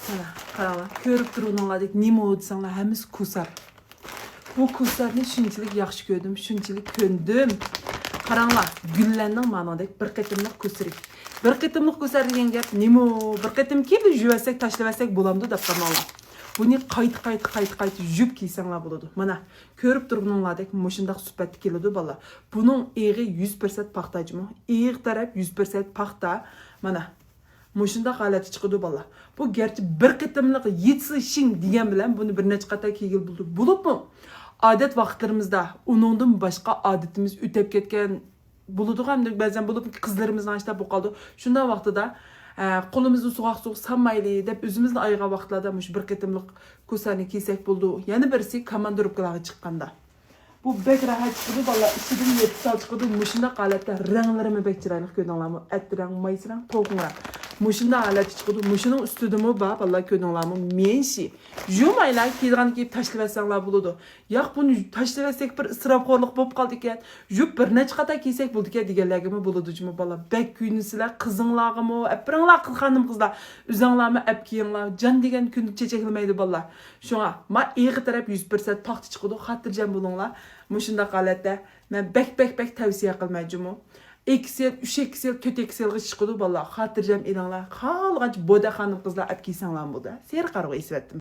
Mana qaranglar, ko'rib turganinglardek nima o'tsanglar hammasi kusar. Bu kusarni shunchalik yaxshi ko'rdim, shunchalik ko'ndim. Qaranglar, gullarning ma'nodek bir qitimliq kusari. Bir qitimliq kusar degan gap nima? Bir qitim kelib yuvasak, tashlavasak bo'lamdi deb qaranglar. Buni qayta yub kiysanglar bo'ladi. Mana ko'rib turganinglardek mushundaq sifatda keladi bolalar. Buning eg'i 100% paxtajmi? Eg'i taraf 100% paxta. Mana mushunda holati chiqadi bolalar. Bu gerçi bir qitimliq yetsishing degan bilan buni bir necha qator kegil bo'ldi. Bo'libmi? Odat vaqtlarimizda uningdan boshqa odatimiz o'tib ketgan bo'ladi hamda ba'zan bo'lib qizlarimizning ashta bu qoldi. Shunday vaqtida qo'limizni suvoq sanmayli deb o'zimizni aygan vaqtlarda mush bir qitimliq ko'sani kiysak bo'ldi. Yana birisi komandirovkalarga chiqqanda. Bu bek rahat chiqdi bolalar, ichidan yetib chiqdi. Mushunda holatda ranglarimi bek chiroyli ko'rdinglarmi? Atrang, maysrang, to'g'ri. Mushunda holat chiqdi. Mushuning ustidami bor bolalar ko'rdinglarmi? Menshi. Jumaylar kiygan kiyib tashlab bo'ladi. Yo'q, buni tashlasak bir isrofxo'rlik bo'lib qoldi ekan. Yub bir necha qata kiysak bo'ldi ekan deganlargami bo'ladi jumi bolalar. Bek kuyunisizlar, qizinglargami, apringlar xonim qizlar, o'zinglarmi ap kiyinglar. Jon degan kun chechakilmaydi bolalar. Shunga, ma eg'i taraf 100% paxta chiqdi. Xotirjam bo'linglar. Mushunda holatda men bek tavsiya qilmayman. XL, 3XL, 4XL'ga chiqdi bolalar. Xotirjam edinglar. Qolgancha boda xonim qizlar ap kiysanglar bo'ldi. Ser qarg'a esvatdim.